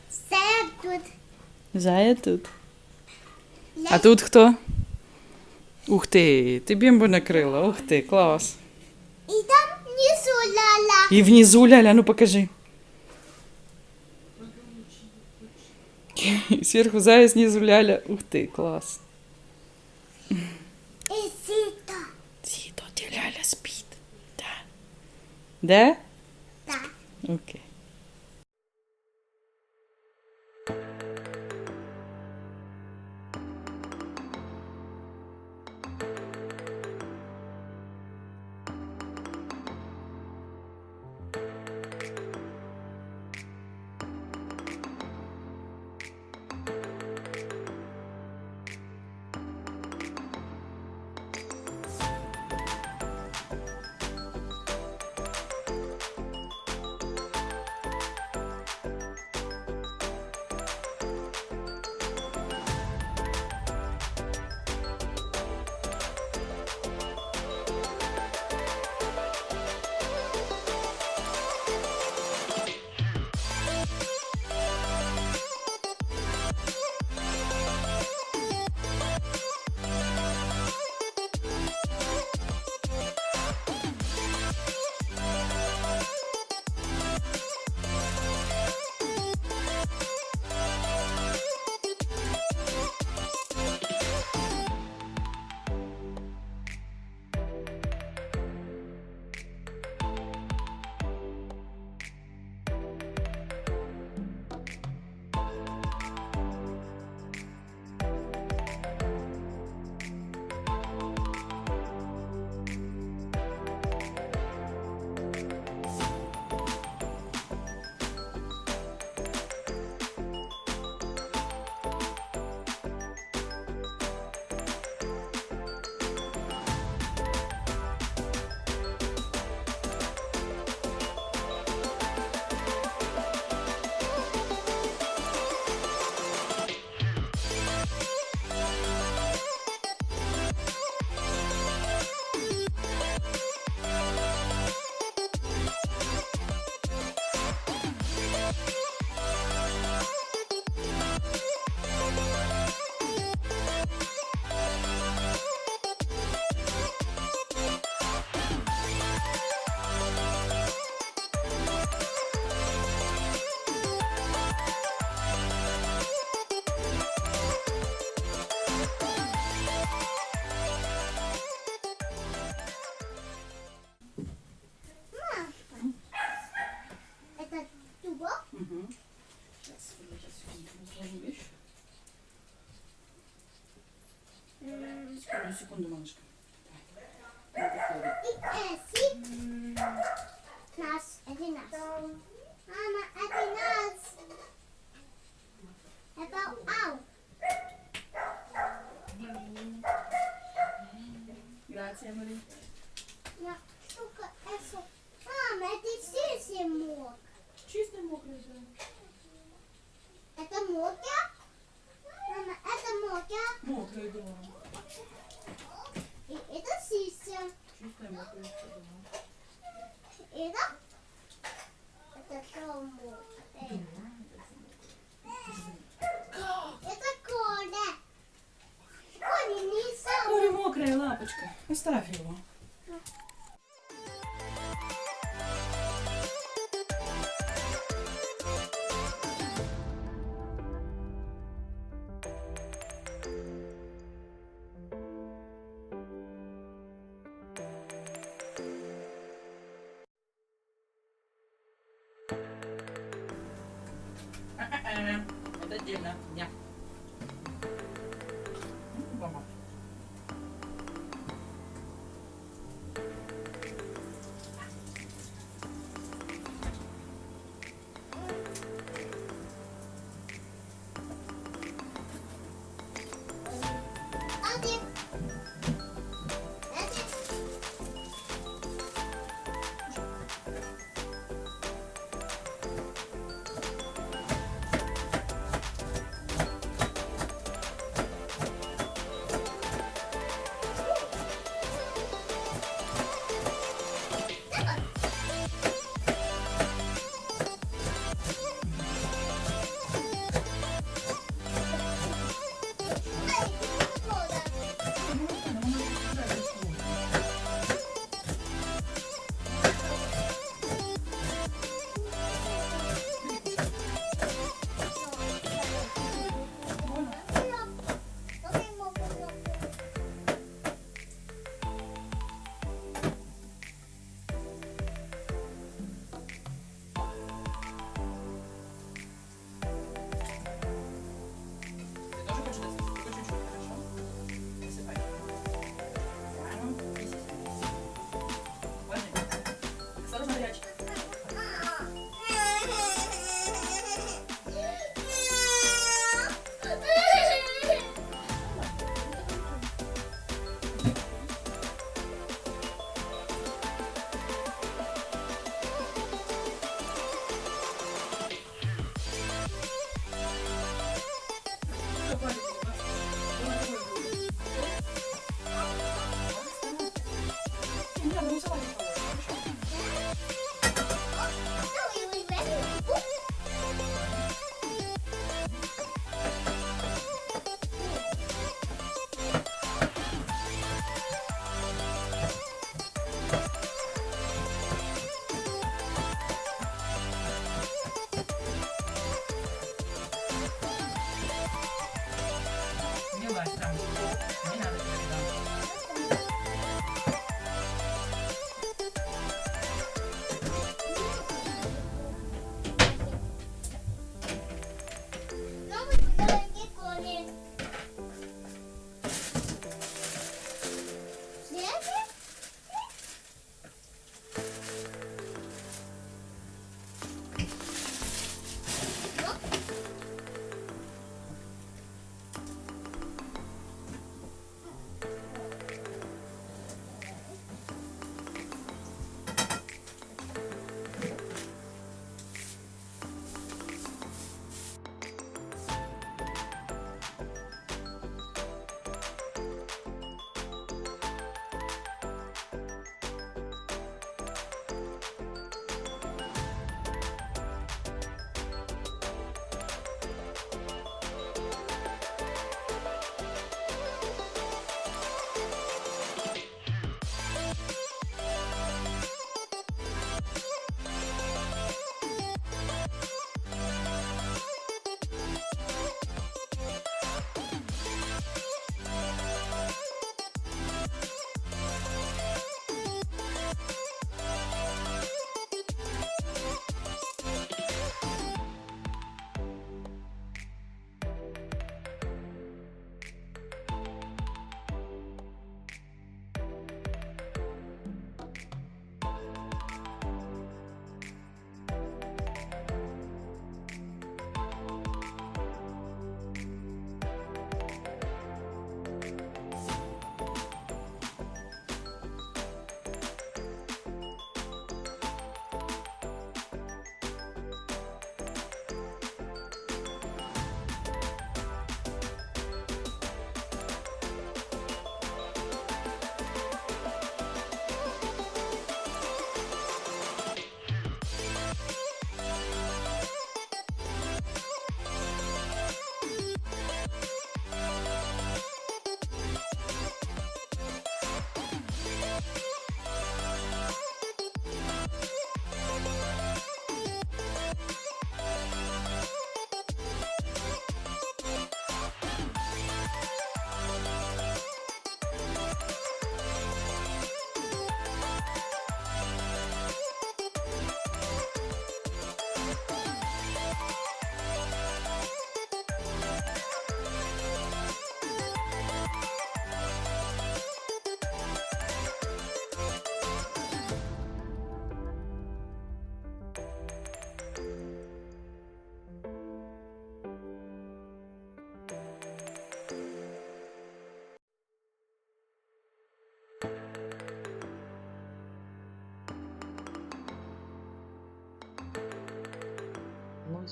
Все тут. Зая тут. А тут хто? Ух ти, ти бімбу накрила. Ух ти, клас. І там внизу ляля. І внизу ляля, ну покажи. Сверху зая, снизу ляля. Ух ти, клас. І сіто. Сіто, де ляля спить. Да. Де? Так. Окей. Это тубок. Угу. Секунду, малышка. И эсик. Нас. Это нас. Мама, это нас. Это ау. Grazie, Maria. Я штука эсо. Мама, это все мок. Чисто мокрый, да. Это мокя? Мама, это мокя. Мокрый, да. И это сися. Чисто мокрый, да. Это? Это что мокрый? Это Коля. Коля, не сам. Коля мокрая лапочка. Оставь его. Это отдельно. Нет. Мама. Один. Один.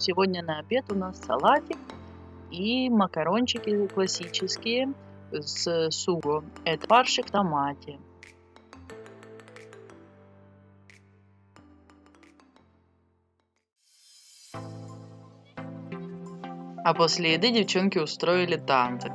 Сегодня на обед у нас салатик и макарончики классические с суго. Это фаршик в томате. А после еды девчонки устроили танцы.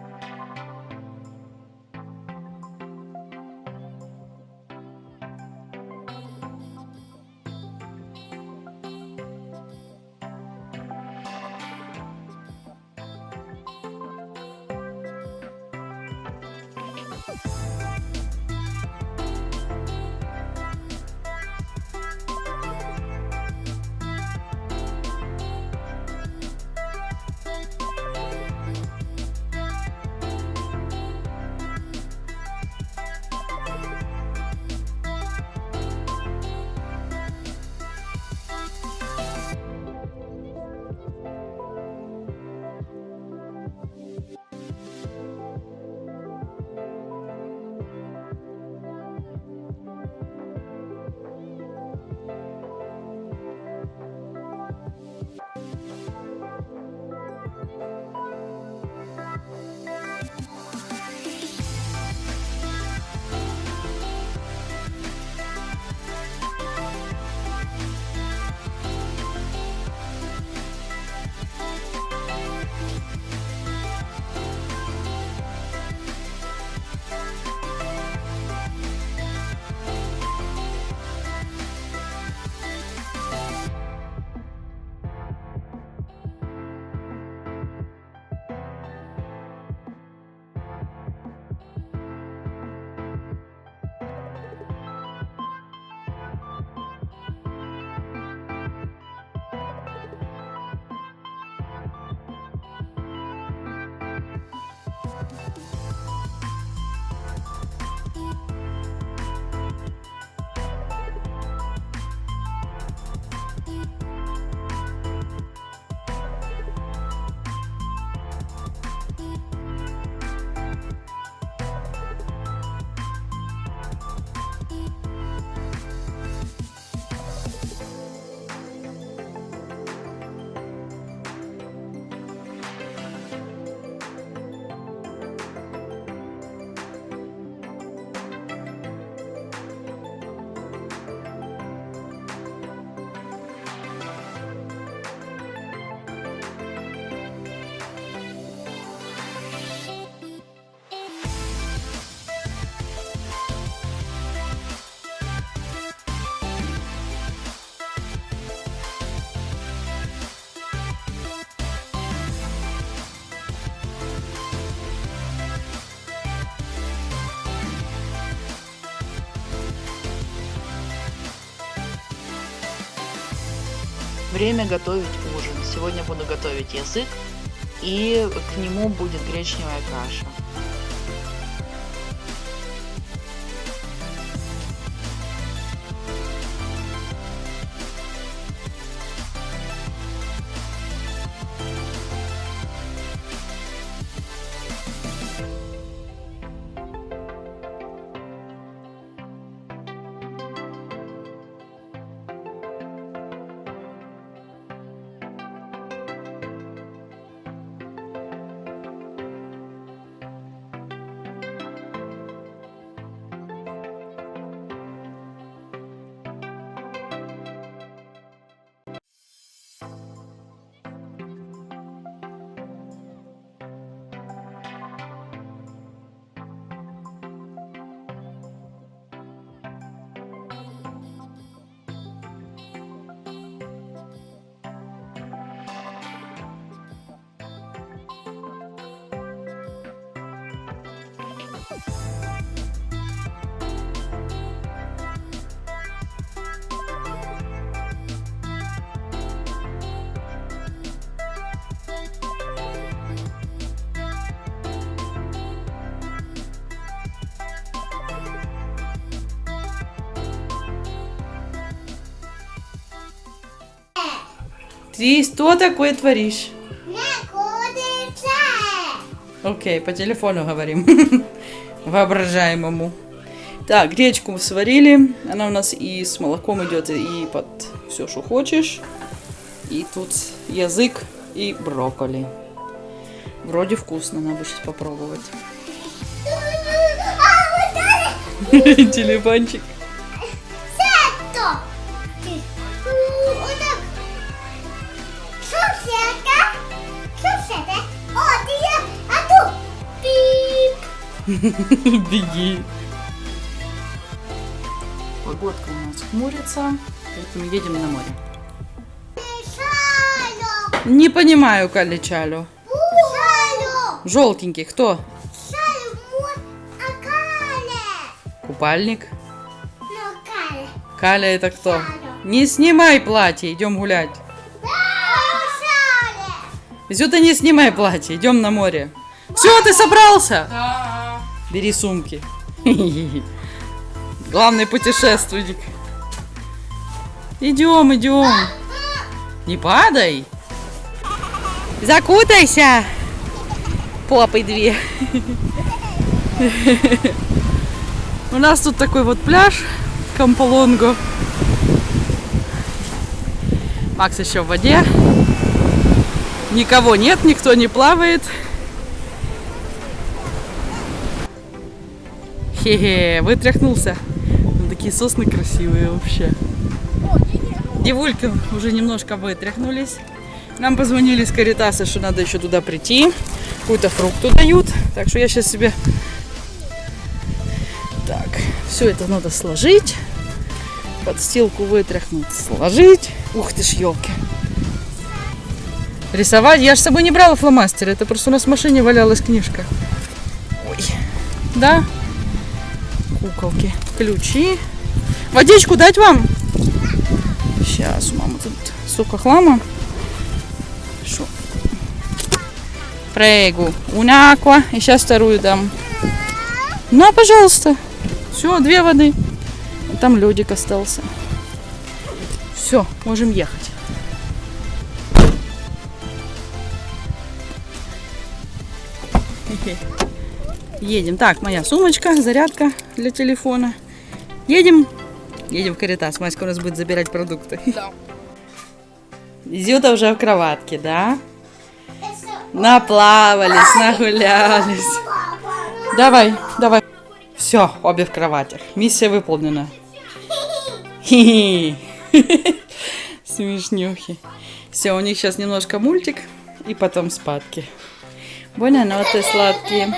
Время готовить ужин. Сегодня буду готовить язык, и к нему будет гречневая каша. Ты что такое творишь? Окей, по телефону говорим. Воображаемому. Так, гречку сварили. Она у нас и с молоком идет, и под все, что хочешь. И тут язык и брокколи. Вроде вкусно, надо сейчас попробовать. Телефончик. Сето. Отак. Суседа. О, ти є. А тут. Піп. Беги. Погодка у нас хмурится, поэтому едем на море. Шало. Не понимаю, Каличалю. Шало. Желтенький, кто? Шало. Акале. Купальник. Ну, кале. Каля это кто? Не снимай платье, идем гулять. Шале. Зюта, не снимай платье, идем на море. Все, ты собрался? Бери сумки. Главный путешественник. Идем, идем. Не падай. Закутайся. Попой две. У нас тут такой вот пляж Камполонго. Макс еще в воде. Никого нет, никто не плавает. Хе-хе, вытряхнулся. Ну, такие сосны красивые вообще. Девульки уже немножко вытряхнулись. Нам позвонили с Каритаса, что надо еще туда прийти. Какую-то фрукту дают. Так что я сейчас себе... Так, все это надо сложить. Подстилку вытряхнуть, сложить. Ух ты ж, елки. Рисовать. Я же с собой не брала фломастер. Это просто у нас в машине валялась книжка. Ой. Да? Куколки. Ключи. Водичку дать вам? Сейчас, у мамы тут столько хлама. Шо? Прегу. Унаква. И сейчас вторую дам. Ну, пожалуйста. Все, 2 воды. Там лёдик остался. Все, можем ехать. Едем. Так, моя сумочка, зарядка для телефона. Едем. Едем в Каритас. Маська у нас будет забирать продукты. Да. Зюта уже в кроватке, да? Наплавались, нагулялись. Давай, давай. Все, обе в кроватях. Миссия выполнена. Смешнюхи. Все, у них сейчас немножко мультик и потом спадки. Буэна ноtte, сладкие.